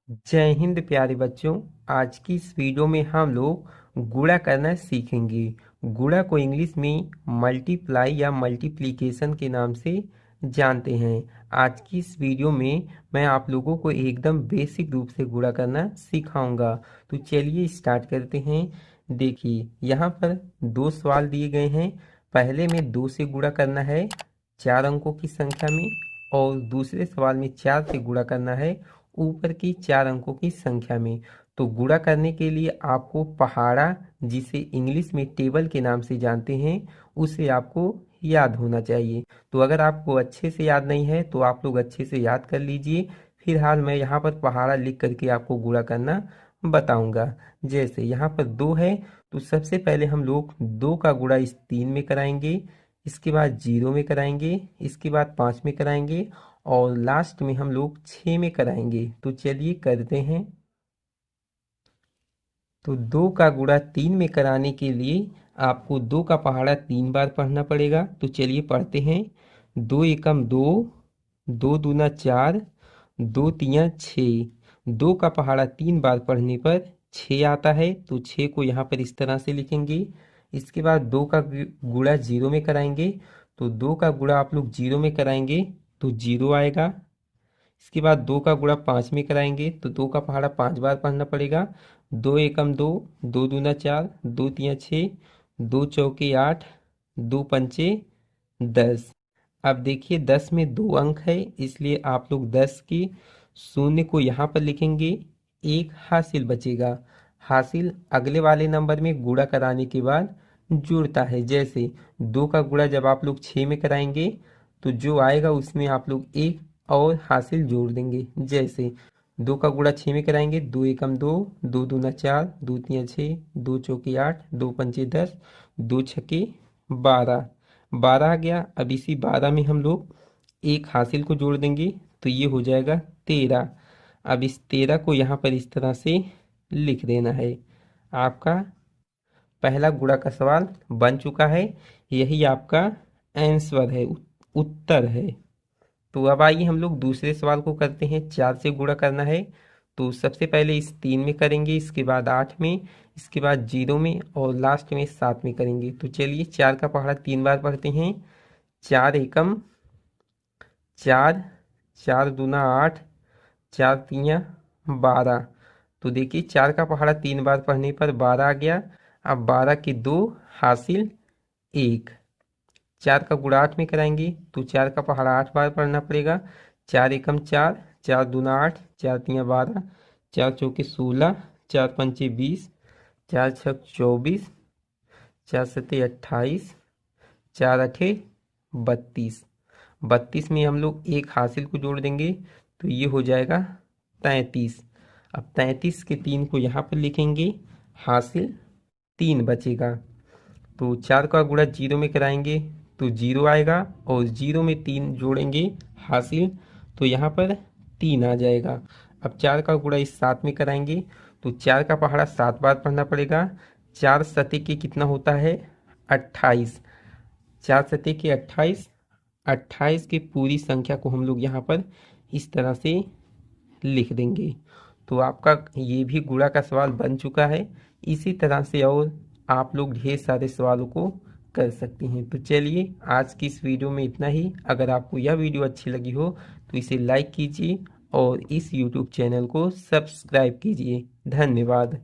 जय हिंद प्यारे बच्चों। आज की इस वीडियो में हम लोग गुणा करना सीखेंगे। गुणा को इंग्लिश में मल्टीप्लाई या मल्टीप्लिकेशन के नाम से जानते हैं। आज की इस वीडियो में मैं आप लोगों को एकदम बेसिक रूप से गुणा करना सिखाऊंगा। तो चलिए स्टार्ट करते हैं। देखिए यहाँ पर दो सवाल दिए गए हैं। पहले में 2 से गुणा करना है 4 अंकों की संख्या में, और दूसरे सवाल में 4 से गुणा करना है ऊपर की 4 अंकों की संख्या में। तो गुणा करने के लिए आपको पहाड़ा, जिसे इंग्लिश में टेबल के नाम से जानते हैं, उसे आपको याद होना चाहिए। तो अगर आपको अच्छे से याद नहीं है तो आप लोग अच्छे से याद कर लीजिए। फिलहाल मैं यहाँ पर पहाड़ा लिख करके आपको गुणा करना बताऊंगा। जैसे यहाँ पर 2 है, तो सबसे पहले हम लोग 2 का गुणा इस 3 में कराएंगे, इसके बाद 0 में कराएंगे, इसके बाद 5 में कराएंगे, और लास्ट में हम लोग 6 में कराएंगे। तो चलिए करते हैं। तो 2 का गुणा 3 में कराने के लिए आपको 2 का पहाड़ा 3 बार पढ़ना पड़ेगा। तो चलिए पढ़ते हैं। 2 एकम 2, 2 दूना 4, 2 तिया 6। 2 का पहाड़ा 3 बार पढ़ने पर 6 आता है, तो 6 को यहाँ पर इस तरह से लिखेंगे। इसके बाद 2 का गुणा 0 में कराएंगे। तो 2 का गुणा आप लोग 0 में कराएंगे तो 0 आएगा। इसके बाद 2 का गुणा 5 में कराएंगे तो 2 का पहाड़ा 5 बार पढ़ना पड़ेगा। 2 एकम 2, 2 दूना 4, 2 तिया 6, 2 चौके 8, 2 पंचे 10। अब देखिए 10 में 2 अंक है, इसलिए आप लोग 10 के शून्य को यहाँ पर लिखेंगे। एक हासिल बचेगा। हासिल अगले वाले नंबर में गुणा कराने के बाद जुड़ता है। जैसे 2 का गुणा जब आप लोग 6 में कराएंगे तो जो आएगा उसमें आप लोग एक और हासिल जोड़ देंगे। जैसे 2 का गुणा 6 में कराएंगे, 2 एकम 2, 2 दूना 4, 2 तिया 6, 2 चौके 8, 2 पंचे 10, 2 छक्के 12। 12 आ गया। अब इसी 12 में हम लोग एक हासिल को जोड़ देंगे तो ये हो जाएगा 13। अब इस 13 को यहाँ पर इस तरह से लिख देना है। आपका पहला गुणा का सवाल बन चुका है। यही आपका आंसर है, उत्तर है। तो अब आइए हम लोग दूसरे सवाल को करते हैं। 4 से गुणा करना है, तो सबसे पहले इस 3 में करेंगे, इसके बाद 8 में, इसके बाद 0 में, और लास्ट में 7 में करेंगे। तो चलिए 4 का पहाड़ा 3 बार पढ़ते हैं। 4 एकम 4, 4 दूना 8, 4 तिया 12। तो देखिए 4 का पहाड़ा 3 बार पढ़ने पर 12 आ गया। अब 12 के 2 हासिल 1। 4 का गुणा 8 में कराएंगे तो 4 का पहाड़ा 8 बार पढ़ना पड़ेगा। 4 एकम 4, 4 दूना 8, 4 तिया 12, 4 चौके 16, 4 पंचे 20, 4 छक 24, 4 सते 28, 4 अठे 32। 32 में हम लोग एक हासिल को जोड़ देंगे तो ये हो जाएगा 33। अब 33 के 3 को यहाँ पर लिखेंगे, हासिल 3 बचेगा। तो 4 का गुणा 0 में कराएंगे तो 0 आएगा, और 0 में 3 जोड़ेंगे हासिल, तो यहाँ पर 3 आ जाएगा। अब 4 का गुणा इस 7 में कराएंगे तो 4 का पहाड़ा 7 बार पढ़ना पड़ेगा। 4 सते के कितना होता है 28। 4 सते के 28। 28 की पूरी संख्या को हम लोग यहाँ पर इस तरह से लिख देंगे। तो आपका ये भी गुणा का सवाल बन चुका है। इसी तरह से और आप लोग ढेर सारे सवालों को कर सकते हैं। तो चलिए आज की इस वीडियो में इतना ही। अगर आपको यह वीडियो अच्छी लगी हो तो इसे लाइक कीजिए और इस यूट्यूब चैनल को सब्सक्राइब कीजिए। धन्यवाद।